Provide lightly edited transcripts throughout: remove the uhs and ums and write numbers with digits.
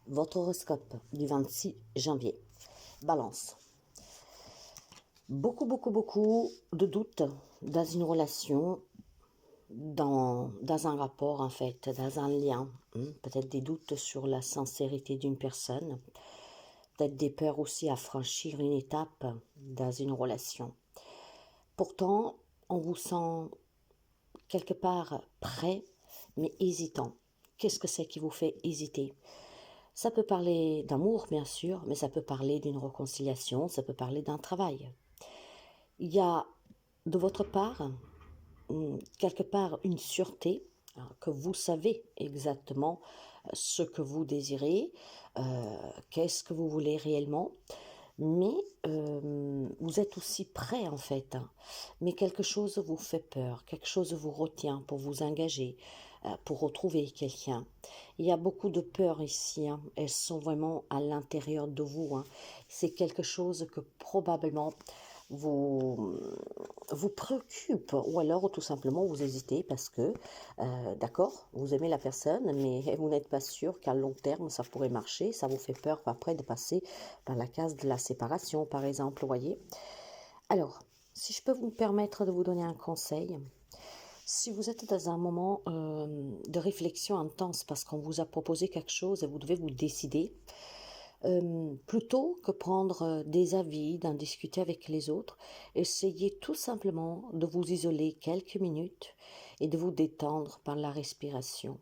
Votre horoscope du 26 janvier. Balance. Beaucoup de doutes dans une relation, dans un rapport en fait, dans un lien. Peut-être des doutes sur la sincérité d'une personne. Peut-être des peurs aussi à franchir une étape dans une relation. Pourtant, on vous sent quelque part prêt, mais hésitant. Qu'est-ce que c'est qui vous fait hésiter ? Ça peut parler d'amour, bien sûr, mais ça peut parler d'une réconciliation, ça peut parler d'un travail. Il y a de votre part, quelque part, une sûreté, que vous savez exactement ce que vous désirez, qu'est-ce que vous voulez réellement, mais vous êtes aussi prêt en fait, mais quelque chose vous fait peur, quelque chose vous retient pour vous engager, pour retrouver quelqu'un. Il y a beaucoup de peurs ici, elles sont vraiment à l'intérieur de vous. C'est quelque chose que probablement vous préoccupe, ou alors tout simplement vous hésitez parce que, d'accord, vous aimez la personne, mais vous n'êtes pas sûr qu'à long terme ça pourrait marcher, ça vous fait peur après de passer par la case de la séparation, par exemple, vous voyez. Alors, si je peux vous permettre de vous donner un conseil, si vous êtes dans un moment de réflexion intense parce qu'on vous a proposé quelque chose et vous devez vous décider, plutôt que prendre des avis, d'en discuter avec les autres, essayez tout simplement de vous isoler quelques minutes et de vous détendre par la respiration.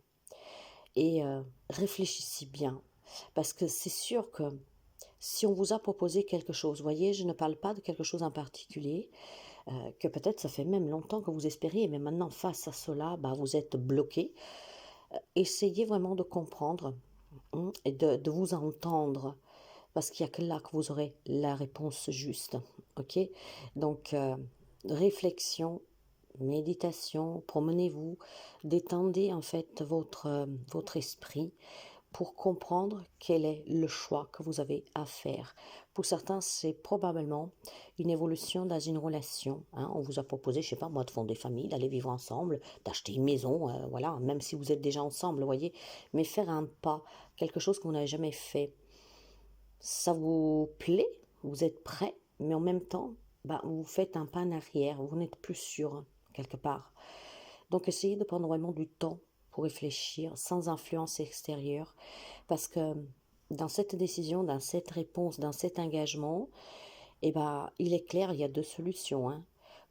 Et réfléchissez bien, parce que c'est sûr que si on vous a proposé quelque chose, voyez, je ne parle pas de quelque chose en particulier, que peut-être ça fait même longtemps que vous espériez, mais maintenant face à cela, vous êtes bloqué. Essayez vraiment de comprendre et de vous entendre, parce qu'il n'y a que là que vous aurez la réponse juste. Ok? Donc, réflexion, méditation, promenez-vous, détendez en fait votre esprit pour comprendre quel est le choix que vous avez à faire. Pour certains, c'est probablement une évolution dans une relation. On vous a proposé, je sais pas moi, de fonder famille, d'aller vivre ensemble, d'acheter une maison, voilà, même si vous êtes déjà ensemble, vous voyez. Mais faire un pas, quelque chose que vous n'avez jamais fait, ça vous plaît, vous êtes prêt, mais en même temps, vous faites un pas en arrière, vous n'êtes plus sûr, quelque part. Donc essayez de prendre vraiment du temps pour réfléchir, sans influence extérieure, parce que dans cette décision, dans cette réponse, dans cet engagement, il est clair, il y a deux solutions.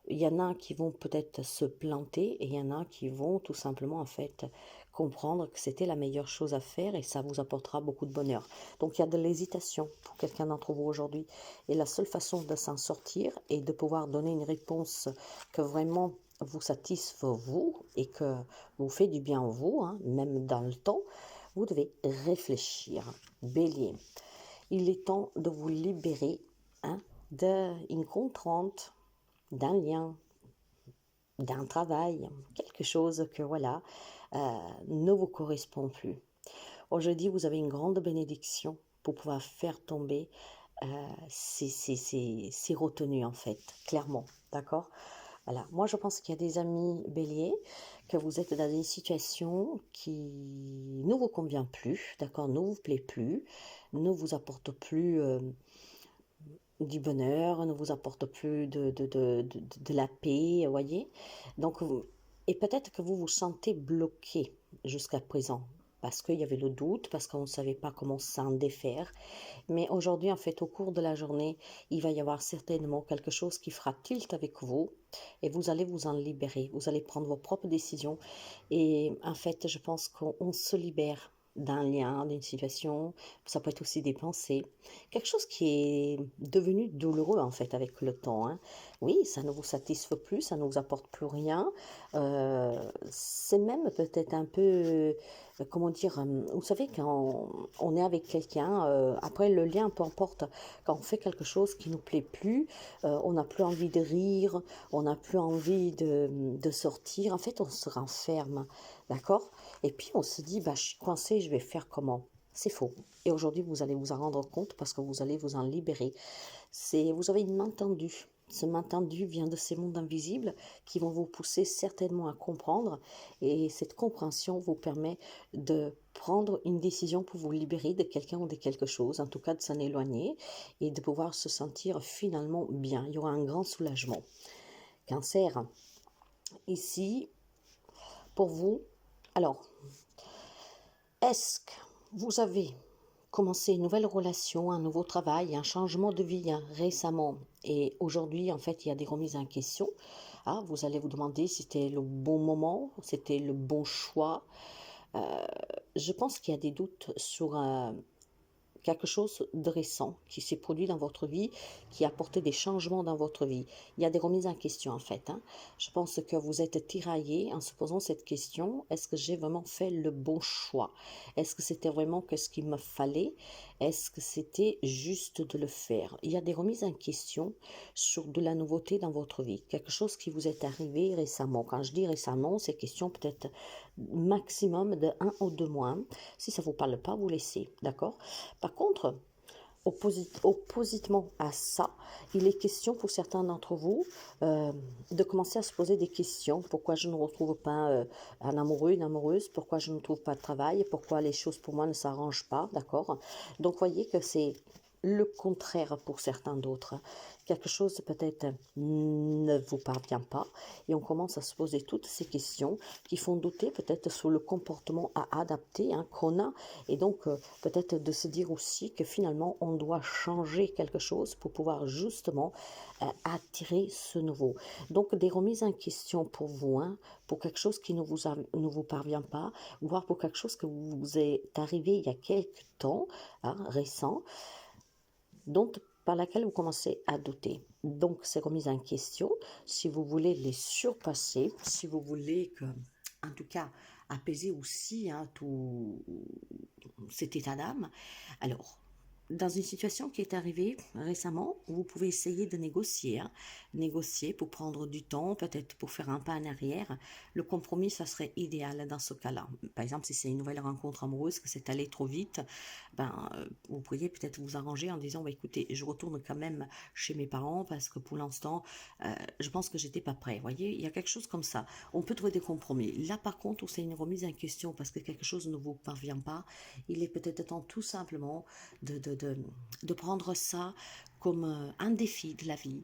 Il y en a qui vont peut-être se planter et il y en a qui vont tout simplement en fait comprendre que c'était la meilleure chose à faire et ça vous apportera beaucoup de bonheur. Donc il y a de l'hésitation pour quelqu'un d'entre vous aujourd'hui et la seule façon de s'en sortir est de pouvoir donner une réponse que vraiment vous satisfasse vous et que vous fait du bien vous, même dans le temps. Vous devez réfléchir. Bélier, il est temps de vous libérer d'une contrainte, d'un lien, d'un travail, quelque chose que voilà ne vous correspond plus. Aujourd'hui, vous avez une grande bénédiction pour pouvoir faire tomber ces retenues en fait, clairement, d'accord? Voilà, moi je pense qu'il y a des amis béliers, que vous êtes dans une situation qui ne vous convient plus, d'accord, ne vous plaît plus, ne vous apporte plus du bonheur, ne vous apporte plus de la paix, vous voyez. Donc, et peut-être que vous vous sentez bloqué jusqu'à présent, parce qu'il y avait le doute, parce qu'on ne savait pas comment s'en défaire. Mais aujourd'hui, en fait, au cours de la journée, il va y avoir certainement quelque chose qui fera tilt avec vous, et vous allez vous en libérer, vous allez prendre vos propres décisions, et en fait, je pense qu'on se libère d'un lien, d'une situation, ça peut être aussi des pensées, quelque chose qui est devenu douloureux en fait avec le temps. Oui, ça ne vous satisfait plus, ça ne vous apporte plus rien, c'est même peut-être un peu, comment dire, vous savez quand on est avec quelqu'un, après le lien, peu importe, quand on fait quelque chose qui nous plaît plus, on n'a plus envie de rire, on n'a plus envie de sortir, en fait on se renferme, d'accord? Et puis on se dit, je suis coincée, je vais faire comment? C'est faux. Et aujourd'hui, vous allez vous en rendre compte parce que vous allez vous en libérer. Vous avez une main tendue. Ce main tendu vient de ces mondes invisibles qui vont vous pousser certainement à comprendre. Et cette compréhension vous permet de prendre une décision pour vous libérer de quelqu'un ou de quelque chose, en tout cas de s'en éloigner et de pouvoir se sentir finalement bien. Il y aura un grand soulagement. Cancer, ici, pour vous, alors, est-ce que vous avez commencé une nouvelle relation, un nouveau travail, un changement de vie récemment et aujourd'hui, en fait, il y a des remises en question. Ah, vous allez vous demander si c'était le bon moment, c'était le bon choix. Je pense qu'il y a des doutes sur quelque chose de récent qui s'est produit dans votre vie, qui a apporté des changements dans votre vie. Il y a des remises en question en fait. Je pense que vous êtes tiraillé en se posant cette question. Est-ce que j'ai vraiment fait le bon choix? Est-ce que c'était vraiment ce qu'il me fallait? Est-ce que c'était juste de le faire? Il y a des remises en question sur de la nouveauté dans votre vie. Quelque chose qui vous est arrivé récemment. Quand je dis récemment, c'est question peut-être maximum de 1 ou 2 mois. Si ça ne vous parle pas, vous laissez. D'accord? Par contre, oppositement à ça, il est question pour certains d'entre vous de commencer à se poser des questions. Pourquoi je ne retrouve pas un amoureux, une amoureuse? Pourquoi je ne trouve pas de travail? Pourquoi les choses pour moi ne s'arrangent pas? D'accord? Donc, voyez que c'est le contraire pour certains d'autres. Quelque chose peut-être ne vous parvient pas et on commence à se poser toutes ces questions qui font douter peut-être sur le comportement à adapter qu'on a et donc peut-être de se dire aussi que finalement on doit changer quelque chose pour pouvoir justement attirer ce nouveau. Donc des remises en question pour vous, pour quelque chose qui ne vous parvient pas, voire pour quelque chose que vous est arrivé il y a quelques temps, récent, donc par laquelle vous commencez à douter. Donc, ces remises en question, si vous voulez les surpasser, si vous voulez que, en tout cas, apaiser aussi tout cet état d'âme, alors, dans une situation qui est arrivée récemment, vous pouvez essayer de négocier, négocier pour prendre du temps, peut-être pour faire un pas en arrière. Le compromis, ça serait idéal dans ce cas-là. Par exemple, si c'est une nouvelle rencontre amoureuse, que c'est allé trop vite, vous pourriez peut-être vous arranger en disant, écoutez, je retourne quand même chez mes parents parce que pour l'instant, je pense que j'étais pas prêt. Vous voyez, il y a quelque chose comme ça. On peut trouver des compromis. Là, par contre, où c'est une remise en question parce que quelque chose ne vous parvient pas, il est peut-être temps tout simplement de prendre ça comme un défi de la vie.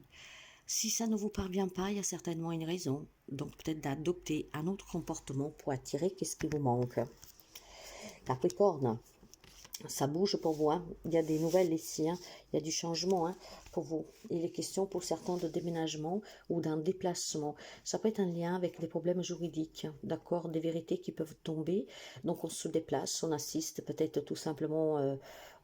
Si ça ne vous parvient pas, il y a certainement une raison. Donc peut-être d'adopter un autre comportement pour attirer ce qui vous manque. Capricorne, ça bouge pour vous. Il y a des nouvelles ici. Il y a du changement pour vous. Il est question pour certains de déménagement ou d'un déplacement. Ça peut être un lien avec des problèmes juridiques, d'accord, des vérités qui peuvent tomber. Donc on se déplace, on assiste peut-être tout simplement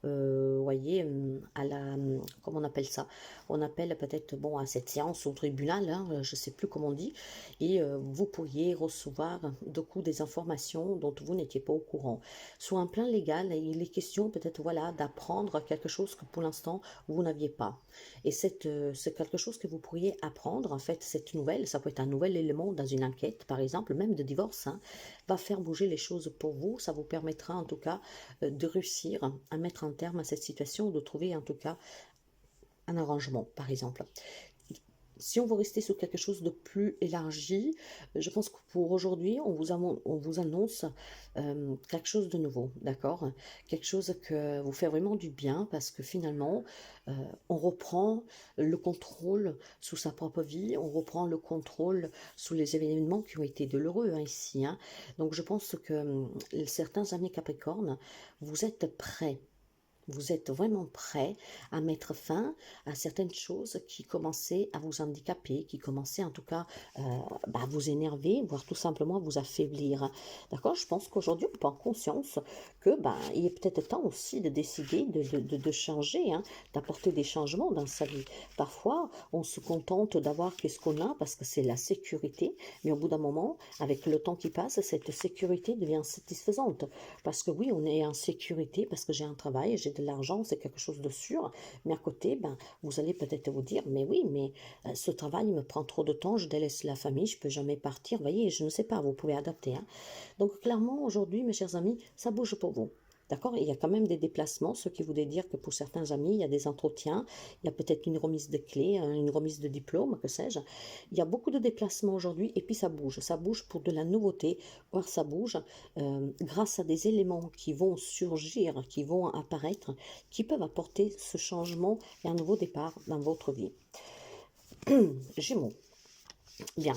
voyez, à la, comment on appelle ça? On appelle peut-être, bon, à cette séance au tribunal, je ne sais plus comment on dit, et vous pourriez recevoir de coup des informations dont vous n'étiez pas au courant. Sur un plan légal, il est question peut-être, voilà, d'apprendre quelque chose que pour l'instant, vous n'aviez pas. Et c'est quelque chose que vous pourriez apprendre, en fait, cette nouvelle, ça peut être un nouvel élément dans une enquête, par exemple, même de divorce, va faire bouger les choses pour vous, ça vous permettra en tout cas de réussir à mettre un terme à cette situation, de trouver en tout cas un arrangement, par exemple. Si on veut rester sur quelque chose de plus élargi, je pense que pour aujourd'hui, on vous annonce quelque chose de nouveau, d'accord? Quelque chose que vous fait vraiment du bien parce que finalement, on reprend le contrôle sous sa propre vie, on reprend le contrôle sous les événements qui ont été douloureux ici. Donc je pense que certains amis Capricornes, vous êtes prêts. Vous êtes vraiment prêt à mettre fin à certaines choses qui commençaient à vous handicaper, qui commençaient en tout cas à vous énerver, voire tout simplement à vous affaiblir. D'accord? Je pense qu'aujourd'hui, on prend conscience que il est peut-être temps aussi de décider de changer, d'apporter des changements dans sa vie. Parfois, on se contente d'avoir qu'est-ce qu'on a parce que c'est la sécurité, mais au bout d'un moment, avec le temps qui passe, cette sécurité devient satisfaisante. Parce que oui, on est en sécurité parce que j'ai un travail, j'ai de l'argent, c'est quelque chose de sûr, mais à côté, vous allez peut-être vous dire, mais oui, mais ce travail me prend trop de temps, je délaisse la famille, je peux jamais partir, vous voyez, je ne sais pas, vous pouvez adapter. Donc clairement, aujourd'hui, mes chers amis, ça bouge pour vous. d'accord? Il y a quand même des déplacements, ce qui voudrait dire que pour certains amis, il y a des entretiens, il y a peut-être une remise de clés, une remise de diplôme, que sais-je. Il y a beaucoup de déplacements aujourd'hui et puis ça bouge pour de la nouveauté, voire ça bouge grâce à des éléments qui vont surgir, qui vont apparaître, qui peuvent apporter ce changement et un nouveau départ dans votre vie. Gémeaux. Bien.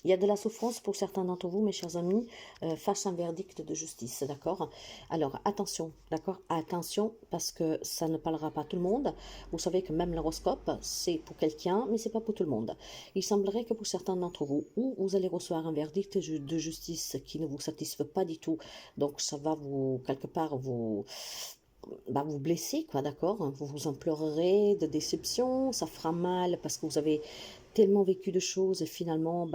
Il y a de la souffrance pour certains d'entre vous, mes chers amis, face à un verdict de justice, d'accord? Alors, attention, d'accord? Attention, parce que ça ne parlera pas à tout le monde. Vous savez que même l'horoscope, c'est pour quelqu'un, mais c'est pas pour tout le monde. Il semblerait que pour certains d'entre vous, ou vous allez recevoir un verdict de justice qui ne vous satisfait pas du tout, donc ça va vous, quelque part, vous blesser, quoi, d'accord? Vous vous en pleurerez de déception, ça fera mal parce que vous avez tellement vécu de choses et finalement,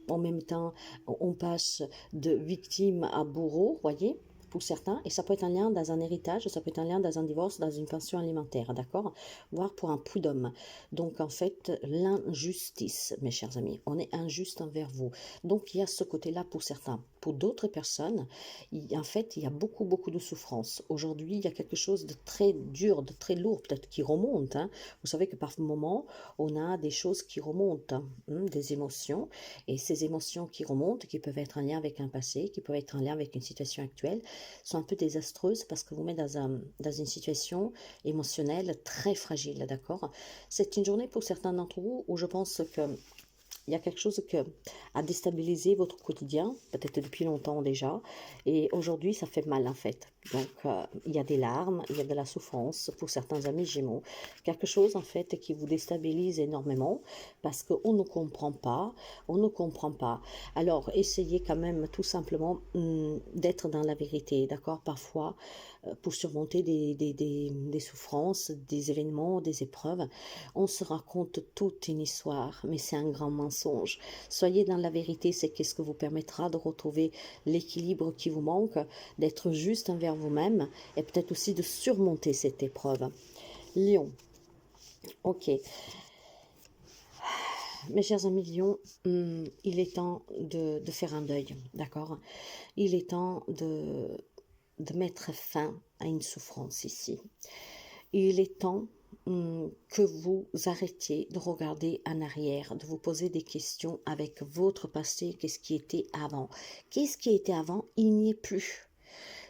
en même temps, on passe de victime à bourreau, voyez, pour certains, et ça peut être un lien dans un héritage, ça peut être un lien dans un divorce, dans une pension alimentaire, d'accord? Voire pour un prud'homme. Donc, en fait, l'injustice, mes chers amis, on est injuste envers vous. Donc, il y a ce côté-là pour certains. Pour d'autres personnes, en fait, il y a beaucoup, beaucoup de souffrance. Aujourd'hui, il y a quelque chose de très dur, de très lourd, peut-être qui remonte, hein. Vous savez que par moments, on a des choses qui remontent, des émotions, et ces émotions qui remontent, qui peuvent être en lien avec un passé, qui peuvent être en lien avec une situation actuelle, sont un peu désastreuses parce que vous mettez dans une situation émotionnelle très fragile, d'accord? C'est une journée pour certains d'entre vous où je pense que il y a quelque chose qui a déstabilisé votre quotidien, peut-être depuis longtemps déjà, et aujourd'hui ça fait mal en fait. Donc il y a des larmes, il y a de la souffrance pour certains amis Gémeaux, quelque chose en fait qui vous déstabilise énormément parce qu'on ne comprend pas, on ne comprend pas. Alors essayez quand même tout simplement d'être dans la vérité, d'accord? Parfois pour surmonter des souffrances, des événements, des épreuves. On se raconte toute une histoire, mais c'est un grand mensonge. Soyez dans la vérité, c'est ce qui vous permettra de retrouver l'équilibre qui vous manque, d'être juste envers vous-même et peut-être aussi de surmonter cette épreuve. Lion. Ok. Mes chers amis Lion, il est temps de faire un deuil, d'accord? Il est temps de mettre fin à une souffrance ici. Il est temps que vous arrêtiez de regarder en arrière, de vous poser des questions avec votre passé, qu'est-ce qui était avant. Qu'est-ce qui était avant? Il n'y est plus.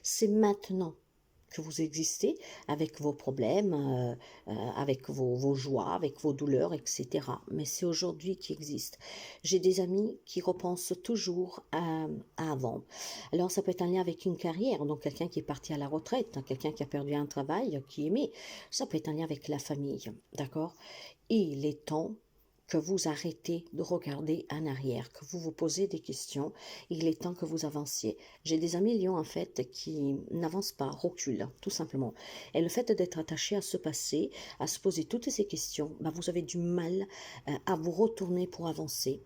C'est maintenant que vous existez avec vos problèmes, avec vos joies, avec vos douleurs, etc. Mais c'est aujourd'hui qui existe. J'ai des amis qui repensent toujours à avant. Alors ça peut être un lien avec une carrière, donc quelqu'un qui est parti à la retraite, quelqu'un qui a perdu un travail, qui aimait. Ça peut être un lien avec la famille, d'accord? Et il est temps que vous arrêtez de regarder en arrière, que vous vous posez des questions. Il est temps que vous avanciez. J'ai des amis lions en fait qui n'avancent pas, reculent, tout simplement. Et le fait d'être attaché à ce passé, à se poser toutes ces questions, vous avez du mal à vous retourner pour avancer.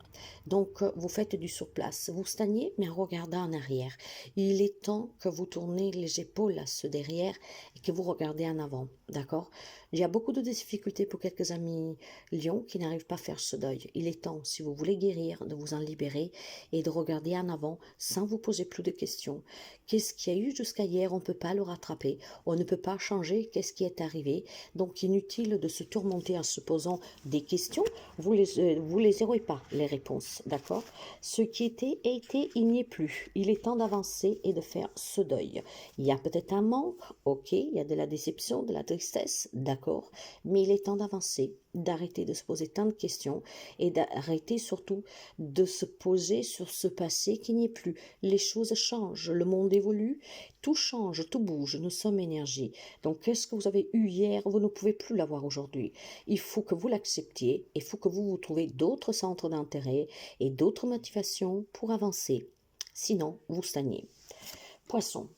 Donc vous faites du surplace, vous stagnez mais en regardant en arrière. Il est temps que vous tournez les épaules à ce derrière et que vous regardez en avant, d'accord? Il y a beaucoup de difficultés pour quelques amis lions qui n'arrivent pas à faire ce deuil. Il est temps, si vous voulez guérir, de vous en libérer et de regarder en avant sans vous poser plus de questions. Qu'est-ce qu'il y a eu jusqu'à hier? On ne peut pas le rattraper. On ne peut pas changer qu'est-ce qui est arrivé. Donc inutile de se tourmenter en se posant des questions. Vous les aurez pas, les réponses, d'accord? Ce qui était, il n'y est plus. Il est temps d'avancer et de faire ce deuil. Il y a peut-être un manque, ok, il y a de la déception, de la tristesse, d'accord, mais il est temps d'avancer, d'arrêter de se poser tant de questions et d'arrêter surtout de se poser sur ce passé qui n'y est plus. Les choses changent, le monde évolue, tout change, tout bouge, nous sommes énergie. Donc qu'est-ce que vous avez eu hier, vous ne pouvez plus l'avoir aujourd'hui. Il faut que vous l'acceptiez, il faut que vous vous trouviez d'autres centres d'intérêt et d'autres motivations pour avancer. Sinon, vous stagnez. Poisson.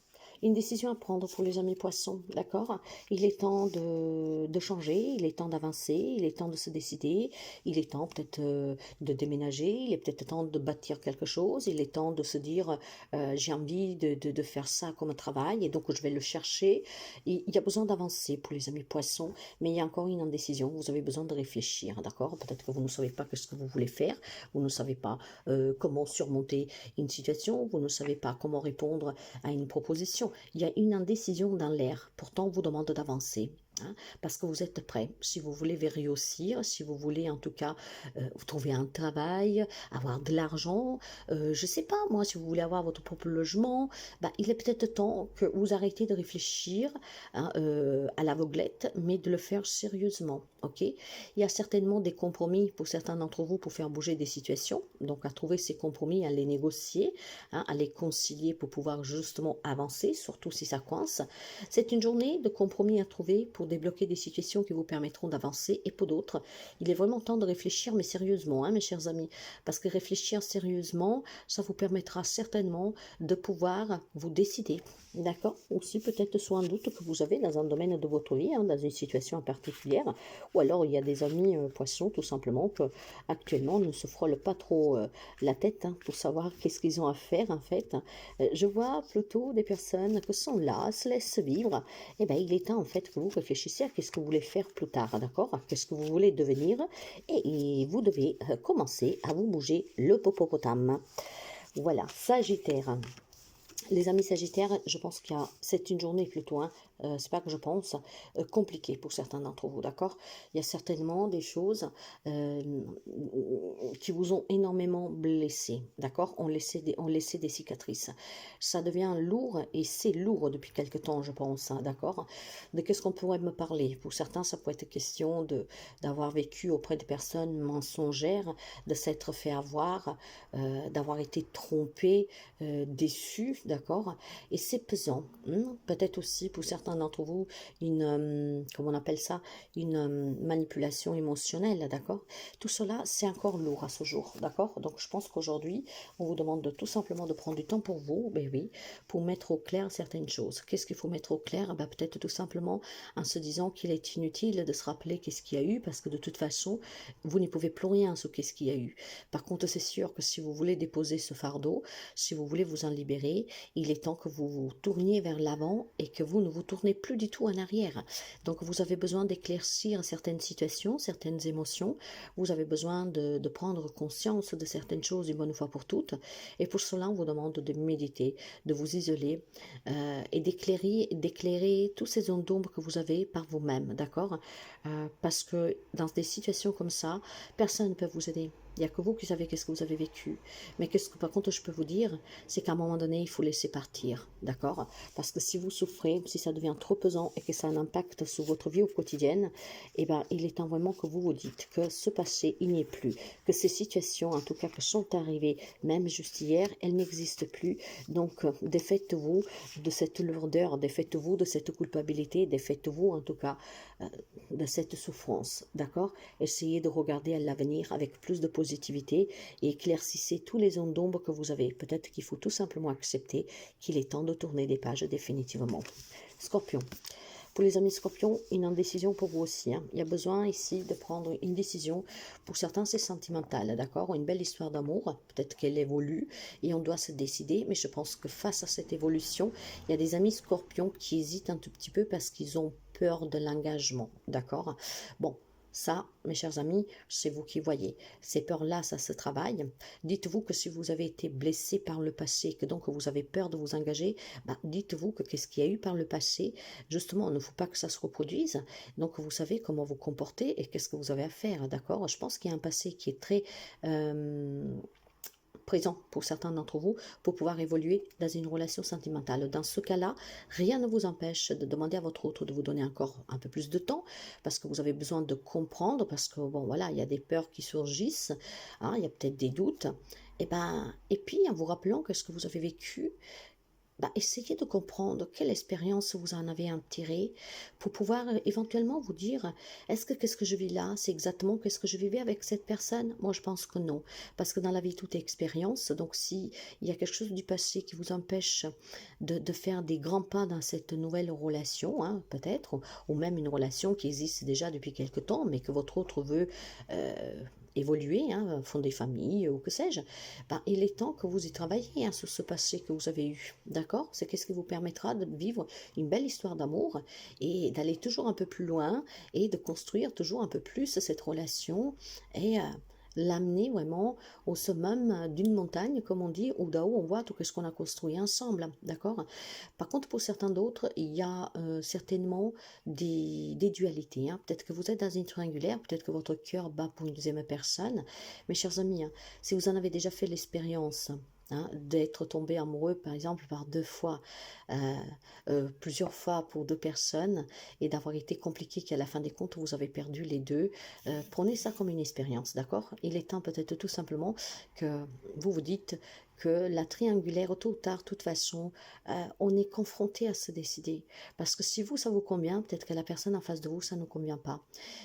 Une décision à prendre pour les amis poissons, d'accord? Il est temps de changer, il est temps d'avancer, il est temps de se décider, il est temps peut-être de déménager, il est peut-être temps de bâtir quelque chose, il est temps de se dire j'ai envie de faire ça comme travail et donc je vais le chercher. Il y a besoin d'avancer pour les amis poissons, mais il y a encore une indécision, vous avez besoin de réfléchir, d'accord? Peut-être que vous ne savez pas ce que vous voulez faire, vous ne savez pas comment surmonter une situation, vous ne savez pas comment répondre à une proposition. attention, il y a une indécision dans l'air. Pourtant, on vous demande d'avancer. Hein, parce que vous êtes prêt. Si vous voulez réussir, si vous voulez en tout cas trouver un travail, avoir de l'argent, je ne sais pas moi, si vous voulez avoir votre propre logement, bah, il est peut-être temps que vous arrêtez de réfléchir hein, à l'aveuglette, mais de le faire sérieusement. Ok. Il y a certainement des compromis pour certains d'entre vous pour faire bouger des situations. Donc à trouver ces compromis, à les négocier, hein, à les concilier pour pouvoir justement avancer, surtout si ça coince. C'est une journée de compromis à trouver pour débloquer des situations qui vous permettront d'avancer et pour d'autres, il est vraiment temps de réfléchir mais sérieusement, hein, mes chers amis, parce que réfléchir sérieusement, ça vous permettra certainement de pouvoir vous décider, d'accord? Aussi peut-être soit un doute que vous avez dans un domaine de votre vie, hein, dans une situation en particulière, ou alors il y a des amis poissons tout simplement que actuellement ne se frôlent pas trop la tête hein, pour savoir qu'est-ce qu'ils ont à faire en fait. Je vois plutôt des personnes qui sont là, se laissent vivre. Eh bien, il est temps en fait que vous réfléchissiez à qu'est-ce que vous voulez faire plus tard, d'accord? Qu'est-ce que vous voulez devenir et vous devez commencer à vous bouger le popopotame. Voilà, Sagittaire. Les amis Sagittaires, je pense qu'il y a, c'est une journée plutôt, hein, c'est pas que je pense, compliquée pour certains d'entre vous, d'accord? Il y a certainement des choses qui vous ont énormément blessé, d'accord? On laissé des cicatrices. Ça devient lourd et c'est lourd depuis quelque temps, je pense, hein, d'accord? De qu'est-ce qu'on pourrait me parler? Pour certains, ça peut être question d'avoir vécu auprès de personnes mensongères, de s'être fait avoir, d'avoir été trompé, déçu, d'accord? Et c'est pesant. Hein. Peut-être aussi pour certains d'entre vous une, comment on appelle ça, une manipulation émotionnelle, d'accord? Tout cela, c'est encore lourd à ce jour, d'accord? Donc je pense qu'aujourd'hui, on vous demande tout simplement de prendre du temps pour vous, ben oui, pour mettre au clair certaines choses. Qu'est-ce qu'il faut mettre au clair? Ben, peut-être tout simplement en se disant qu'il est inutile de se rappeler qu'est-ce qu'il y a eu, parce que de toute façon, vous n'y pouvez plus rien sur qu'est-ce qu'il y a eu. Par contre, c'est sûr que si vous voulez déposer ce fardeau, si vous voulez vous en libérer, il est temps que vous vous tourniez vers l'avant et que vous ne vous tournez plus du tout en arrière. Donc vous avez besoin d'éclaircir certaines situations, certaines émotions. Vous avez besoin de prendre conscience de certaines choses une bonne fois pour toutes. Et pour cela, on vous demande de méditer, de vous isoler et d'éclairer tous ces zones d'ombre que vous avez par vous-même, d'accord? Parce que dans des situations comme ça, personne ne peut vous aider. Il n'y a que vous qui savez qu'est-ce que vous avez vécu. Mais qu'est-ce que par contre je peux vous dire, c'est qu'à un moment donné, il faut laisser partir, d'accord? Parce que si vous souffrez, si ça devient trop pesant et que ça a un impact sur votre vie au quotidien, eh ben, il est temps vraiment que vous vous dites que ce passé, il n'y est plus. Que ces situations, en tout cas, que sont arrivées, même juste hier, elles n'existent plus. Donc, défaites-vous de cette lourdeur, défaites-vous de cette culpabilité, défaites-vous en tout cas de cette souffrance, d'accord? Essayez de regarder à l'avenir avec plus de positivité et éclaircissez tous les zones d'ombre que vous avez. Peut-être qu'il faut tout simplement accepter qu'il est temps de tourner des pages définitivement. Scorpion. Pour les amis Scorpions, une indécision pour vous aussi. Hein. Il y a besoin ici de prendre une décision. Pour certains, c'est sentimental, d'accord? Une belle histoire d'amour, peut-être qu'elle évolue et on doit se décider. Mais je pense que face à cette évolution, il y a des amis Scorpions qui hésitent un tout petit peu parce qu'ils ont peur de l'engagement, d'accord? Bon, ça, mes chers amis, c'est vous qui voyez. Ces peurs-là, ça se travaille. Dites-vous que si vous avez été blessé par le passé, que donc vous avez peur de vous engager, bah, dites-vous que qu'est-ce qu'il y a eu par le passé, justement, il ne faut pas que ça se reproduise. Donc, vous savez comment vous comporter et qu'est-ce que vous avez à faire, d'accord? Je pense qu'il y a un passé qui est très présent pour certains d'entre vous pour pouvoir évoluer dans une relation sentimentale. Dans ce cas-là, rien ne vous empêche de demander à votre autre de vous donner encore un peu plus de temps parce que vous avez besoin de comprendre, parce que bon voilà, il y a des peurs qui surgissent, hein, il y a peut-être des doutes. Et puis en vous rappelant que ce que vous avez vécu, bah, essayez de comprendre quelle expérience vous en avez en tiré pour pouvoir éventuellement vous dire, est-ce que qu'est-ce que je vis là, c'est exactement qu'est-ce que je vivais avec cette personne? Moi, je pense que non, parce que dans la vie, tout est expérience. Donc, si il y a quelque chose du passé qui vous empêche de faire des grands pas dans cette nouvelle relation, hein, peut-être, ou même une relation qui existe déjà depuis quelque temps, mais que votre autre veut évoluer, hein, fonder famille ou que sais-je, ben, il est temps que vous y travailliez hein, sur ce passé que vous avez eu, d'accord? C'est qu'est-ce qui vous permettra de vivre une belle histoire d'amour et d'aller toujours un peu plus loin et de construire toujours un peu plus cette relation et l'amener vraiment au summum d'une montagne, comme on dit, où d'en haut on voit tout ce qu'on a construit ensemble, d'accord? Par contre, pour certains d'autres, il y a certainement des dualités, hein. Peut-être que vous êtes dans une triangulaire, peut-être que votre cœur bat pour une deuxième personne. Mes chers amis, hein, si vous en avez déjà fait l'expérience, hein, d'être tombé amoureux, par exemple, par deux fois, euh, plusieurs fois pour deux personnes, et d'avoir été compliqué qu'à la fin des comptes, vous avez perdu les deux, prenez ça comme une expérience, d'accord? Il est temps peut-être tout simplement que vous vous dites que la triangulaire, tôt ou tard, de toute façon, on est confronté à se décider. Parce que si vous, ça vous convient, peut-être que la personne en face de vous, ça ne convient pas.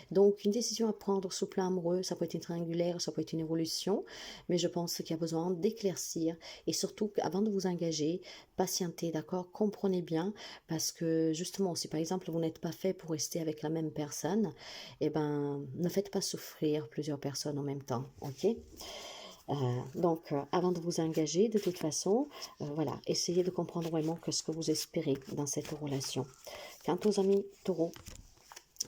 Donc, une décision à prendre sous plan amoureux, ça peut être une triangulaire, ça peut être une évolution, mais je pense qu'il y a besoin d'éclaircir et surtout, avant de vous engager, patientez, d'accord? Comprenez bien, parce que justement, si par exemple vous n'êtes pas fait pour rester avec la même personne, eh ben, ne faites pas souffrir plusieurs personnes en même temps, ok? Donc, avant de vous engager, de toute façon, voilà, essayez de comprendre vraiment que ce que vous espérez dans cette relation. Quant aux amis taureaux,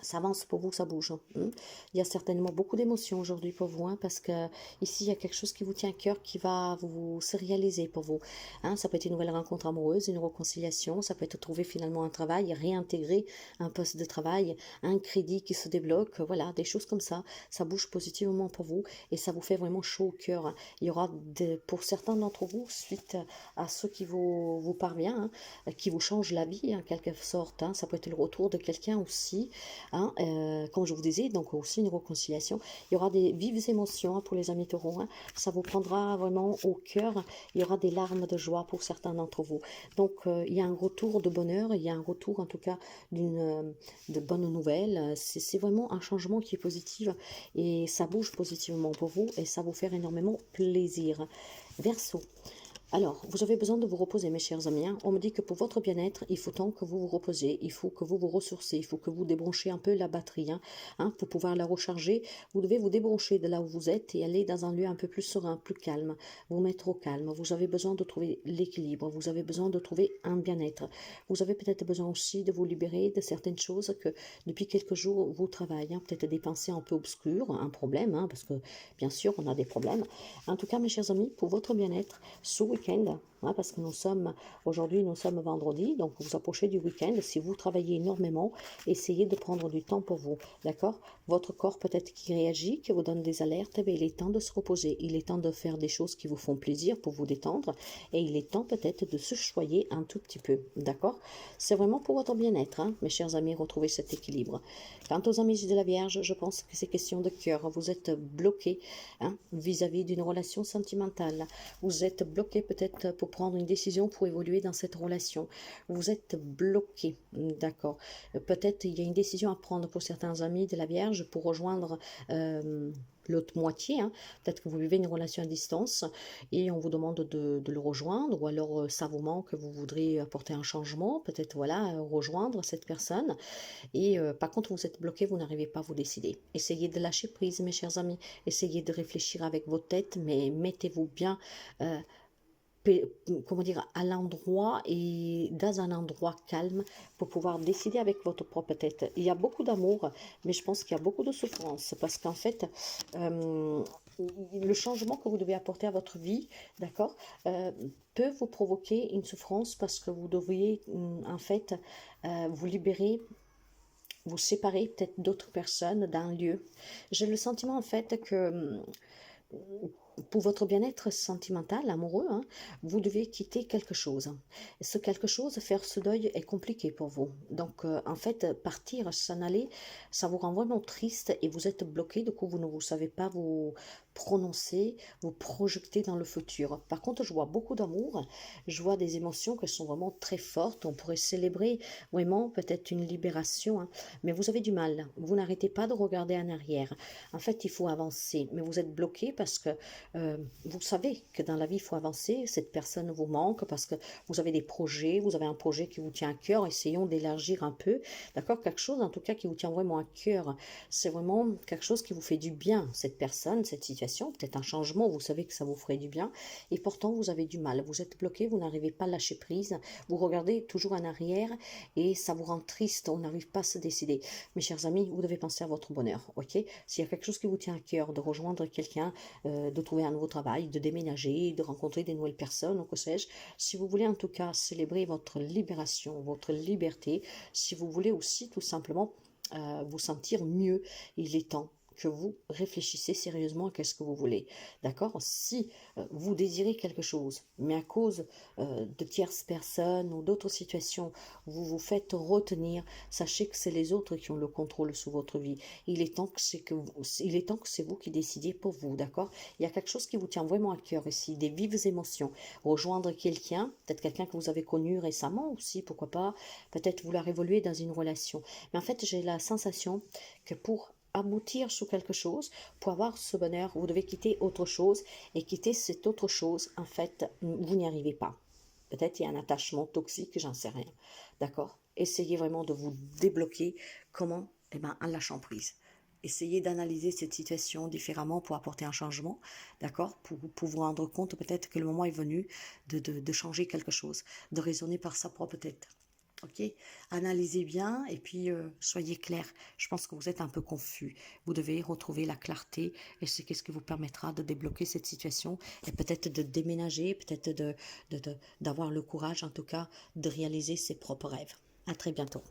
ça avance pour vous, ça bouge, hein. Il y a certainement beaucoup d'émotions aujourd'hui pour vous, hein, parce que ici il y a quelque chose qui vous tient à cœur, qui va vous se réaliser pour vous, hein. Ça peut être une nouvelle rencontre amoureuse, une réconciliation, ça peut être trouver finalement un travail, réintégrer un poste de travail, un crédit qui se débloque, voilà, des choses comme ça bouge positivement pour vous et ça vous fait vraiment chaud au cœur, hein. Il y aura pour certains d'entre vous, suite à ce qui vous parvient, hein, qui vous change la vie en quelque sorte, hein. Ça peut être le retour de quelqu'un aussi, hein, comme je vous disais, donc aussi une réconciliation. Il y aura des vives émotions, hein, pour les amis taureaux, hein. Ça vous prendra vraiment au cœur. Il y aura des larmes de joie pour certains d'entre vous. Donc, il y a un retour de bonheur, il y a un retour en tout cas de bonnes nouvelles. C'est vraiment un changement qui est positif et ça bouge positivement pour vous et ça vous fait énormément plaisir. Verseau. Alors, vous avez besoin de vous reposer, mes chers amis, hein. On me dit que pour votre bien-être, il faut tant que vous vous reposez, il faut que vous vous ressourcez, il faut que vous débranchez un peu la batterie, hein, pour pouvoir la recharger. Vous devez vous débrancher de là où vous êtes et aller dans un lieu un peu plus serein, plus calme, vous mettre au calme. Vous avez besoin de trouver l'équilibre, vous avez besoin de trouver un bien-être. Vous avez peut-être besoin aussi de vous libérer de certaines choses que depuis quelques jours vous travaillez, hein. Peut-être des pensées un peu obscures, un problème, hein, parce que bien sûr on a des problèmes. En tout cas, mes chers amis, pour votre bien-être, ce week-end, hein, parce que aujourd'hui nous sommes vendredi, donc vous approchez du week-end. Si vous travaillez énormément, essayez de prendre du temps pour vous, d'accord? Votre corps peut-être qui réagit, qui vous donne des alertes, mais il est temps de se reposer, il est temps de faire des choses qui vous font plaisir pour vous détendre, et il est temps peut-être de se choyer un tout petit peu, d'accord? C'est vraiment pour votre bien-être, hein, mes chers amis, retrouvez cet équilibre. Quant aux amis de la Vierge, je pense que c'est question de cœur, vous êtes bloqué, hein, vis-à-vis d'une relation sentimentale, vous êtes bloqué peut-être pour prendre une décision pour évoluer dans cette relation. Vous êtes bloqué, d'accord. Peut-être il y a une décision à prendre pour certains amis de la Vierge pour rejoindre l'autre moitié, hein. Peut-être que vous vivez une relation à distance et on vous demande de le rejoindre, ou alors ça vous manque, vous voudrez apporter un changement, peut-être voilà, rejoindre cette personne. Et par contre, vous êtes bloqué, vous n'arrivez pas à vous décider. Essayez de lâcher prise, mes chers amis. Essayez de réfléchir avec vos têtes, mais mettez-vous bien, euh, comment dire, à l'endroit et dans un endroit calme pour pouvoir décider avec votre propre tête. Il y a beaucoup d'amour, mais je pense qu'il y a beaucoup de souffrance parce qu'en fait, le changement que vous devez apporter à votre vie, d'accord, peut vous provoquer une souffrance parce que vous devriez en fait vous libérer, vous séparer peut-être d'autres personnes d'un lieu. J'ai le sentiment en fait que pour votre bien-être sentimental, amoureux, hein, vous devez quitter quelque chose. Et ce quelque chose, faire ce deuil est compliqué pour vous. Donc, en fait, partir, s'en aller, ça vous rend vraiment triste et vous êtes bloqué. Du coup, vous ne vous savez pas vous prononcer, vous projeter dans le futur. Par contre, je vois beaucoup d'amour, je vois des émotions qui sont vraiment très fortes. On pourrait célébrer vraiment peut-être une libération, hein, mais vous avez du mal. Vous n'arrêtez pas de regarder en arrière. En fait, il faut avancer, mais vous êtes bloqué parce que Vous savez que dans la vie, il faut avancer. Cette personne vous manque parce que vous avez des projets, vous avez un projet qui vous tient à cœur. Essayons d'élargir un peu, d'accord? Quelque chose, en tout cas, qui vous tient vraiment à cœur. C'est vraiment quelque chose qui vous fait du bien, cette personne, cette situation. Peut-être un changement, vous savez que ça vous ferait du bien. Et pourtant, vous avez du mal. Vous êtes bloqué, vous n'arrivez pas à lâcher prise. Vous regardez toujours en arrière et ça vous rend triste. On n'arrive pas à se décider. Mes chers amis, vous devez penser à votre bonheur, ok? S'il y a quelque chose qui vous tient à cœur, de rejoindre quelqu'un, de trouver un nouveau travail, de déménager, de rencontrer des nouvelles personnes, ou que sais-je. Si vous voulez en tout cas célébrer votre libération, votre liberté, si vous voulez aussi tout simplement vous sentir mieux, il est temps que vous réfléchissez sérieusement à qu'est-ce que vous voulez. D'accord? Si vous désirez quelque chose, mais à cause de tierces personnes ou d'autres situations, vous vous faites retenir, sachez que c'est les autres qui ont le contrôle sur votre vie. Il est temps que c'est vous qui décidiez pour vous, d'accord? Il y a quelque chose qui vous tient vraiment à cœur ici, des vives émotions. Rejoindre quelqu'un, peut-être quelqu'un que vous avez connu récemment aussi, pourquoi pas, peut-être vouloir évoluer dans une relation. Mais en fait, j'ai la sensation que pour aboutir sur quelque chose, pour avoir ce bonheur, vous devez quitter autre chose, et quitter cette autre chose, en fait, vous n'y arrivez pas. Peut-être il y a un attachement toxique, j'en sais rien. D'accord? Essayez vraiment de vous débloquer. Comment? Eh bien, en lâchant prise. Essayez d'analyser cette situation différemment pour apporter un changement, d'accord? Pour vous rendre compte peut-être que le moment est venu de changer quelque chose, de raisonner par sa propre tête. Ok, analysez bien et puis soyez clair. Je pense que vous êtes un peu confus. Vous devez retrouver la clarté et c'est ce qui vous permettra de débloquer cette situation et peut-être de déménager, peut-être d'avoir le courage en tout cas de réaliser ses propres rêves. À très bientôt.